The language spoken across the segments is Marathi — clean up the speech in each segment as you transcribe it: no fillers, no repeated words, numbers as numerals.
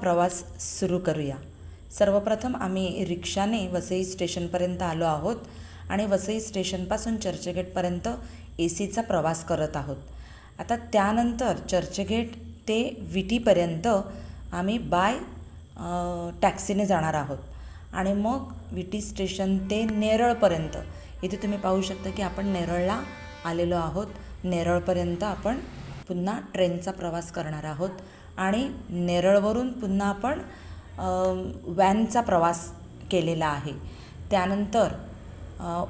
प्रवास सुरू करूया। सर्वप्रथम आम्ही रिक्षाने वसई स्टेशनपर्यंत आलो आहोत आणि वसई स्टेशनपासून चर्चगेटपर्यंत AC चा प्रवास करत आहोत। आता त्यानंतर चर्चगेट ते विटीपर्यंत आम्ही बाय टॅक्सीने जाणार आहोत आणि मग विटी स्टेशन ते नेरळपर्यंत, इथे तुम्ही पाहू शकता की आपण नेरळला आलेलो आहोत। नेरळपर्यंत आपण पुन्हा ट्रेनचा प्रवास करणार आहोत आणि नेरळवरून पुन्हा आपण व्हॅनचा प्रवास केलेला आहे। त्यानंतर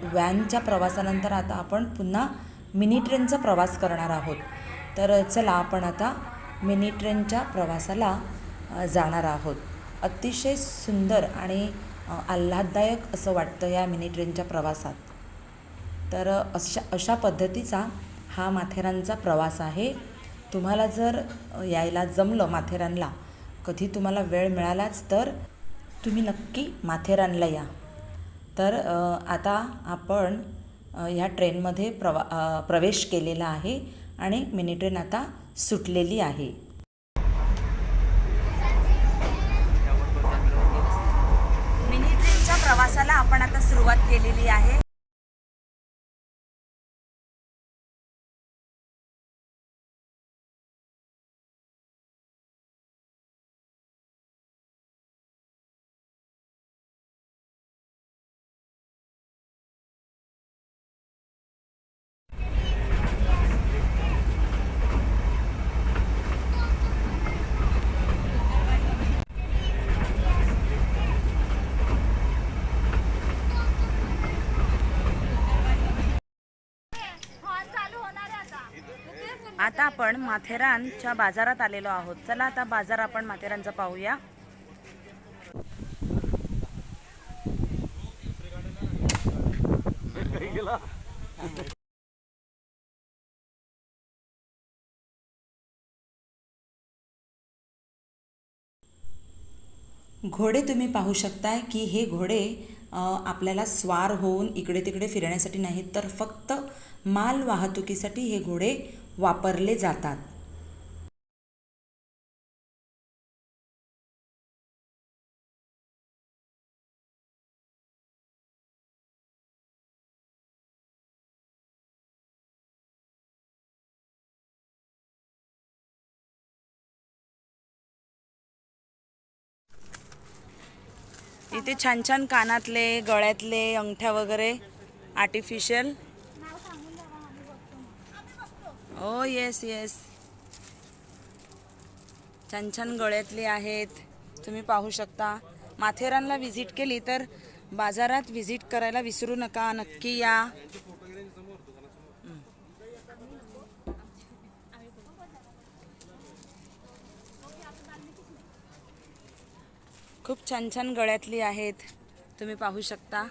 व्हॅनच्या प्रवासानंतर आता आपण पुन्हा मिनी ट्रेनचा प्रवास करणार आहोत। तर चला आपण आता मिनी ट्रेनच्या प्रवासाला जाणार आहोत। अतिशय सुंदर आणि आल्हाददायक असं वाटतं या मिनी ट्रेनच्या प्रवासात। तर अशा पद्धतीचा हा माथेरानचा प्रवास आहे। तुम्हाला जर यायला जमलं माथेरानला, कधी तुम्हाला वेळ मिळालाच तर तुम्ही नक्की माथेरानला या। तर आता आपण ह्या ट्रेनमध्ये प्रवेश केलेला आहे आणि मिनी ट्रेन आता सुटलेली आहे। मिनी ट्रेनच्या प्रवासाला आपण आता सुरुवात केलेली आहे। आता आपण माथेरानच्या बाजारात आलेलो आहोत। चला आता बाजार आपण माथेरानचा पाहूया। घोडे तुम्ही पाहू शकताय की हे घोडे आपल्याला स्वार होऊन इकडे तिकडे फिरण्यासाठी नाहीत, तर फक्त माल वाहतुकीसाठी हे घोडे वापरले जातात। इथे छान छान कानातले, गळ्यातले, अंगठ्या वगैरे आर्टिफिशियल। ओ येस येस, छान छान गळ्यातले आहेत, तुम्ही पाहू शकता। माथेरानला व्हिजिट केली तर बाजारात व्हिजिट करायला विसरू नका, नक्की या। खूप छान छान गळ्यातली आहेत, तुम्ही पाहू शकता।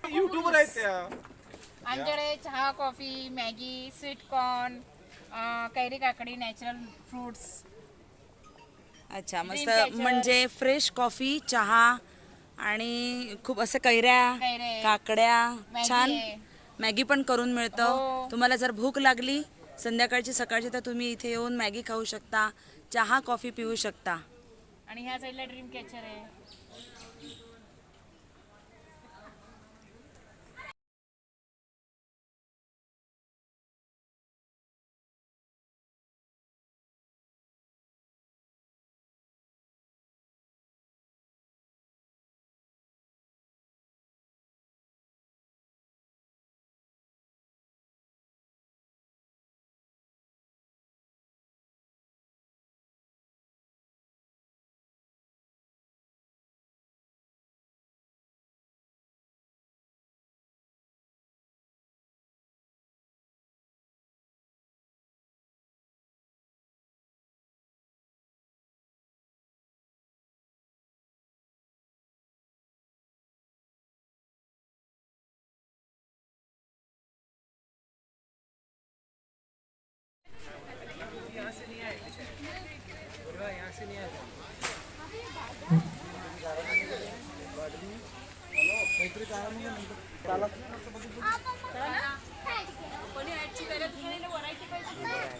यूट्यूबर आहेत त्या। आमच्याकडे चहा, कॉफी, मॅगी, स्वीट कॉर्न, कैरी काकडी, नॅचरल फ्रूट्स। अच्छा, मस्त। म्हणजे फ्रेश कॉफी, चहा आणि खूप असं कैऱ्या, काकड्या, छान मॅगी पण करून मिळतं। तुम्हाला जर भूक लागली संध्याकाळची सकाळची तर तुम्ही इथे येऊन मॅगी खाऊ शकता, चहा कॉफी पिऊ शकता। आणि ह्या साईडला ड्रीम कॅचर आहे।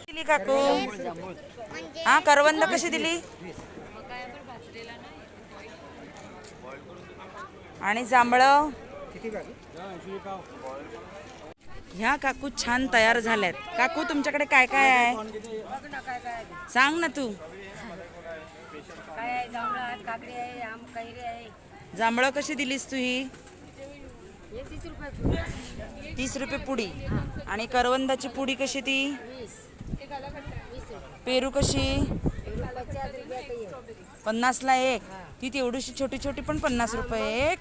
दिली काकू? हा, करवंद कशी दिली? आणि जांभळं? ह्या काकू छान तयार झाल्यात. काकू तुमच्याकडे काय काय आहे सांग ना तू. काय आहे? जांभळं आहे, काकडी आहे, आम कैरी आहे. जांभळं कशी दिलीस तू? ही हे 30 रुपये 30 रुपये पुडी. आणि करवंदाची पुडी कशी ती? 20 रुपये. पेरू कशी? 50 रुपये काही आहे. 50ला एक. ती तेवढीशी छोटी छोटी पण 50 रुपये एक.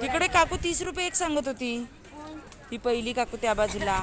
तिकडे काकू 30 रुपये एक सांगत होती. ती पहिली काकू त्या बाजूला.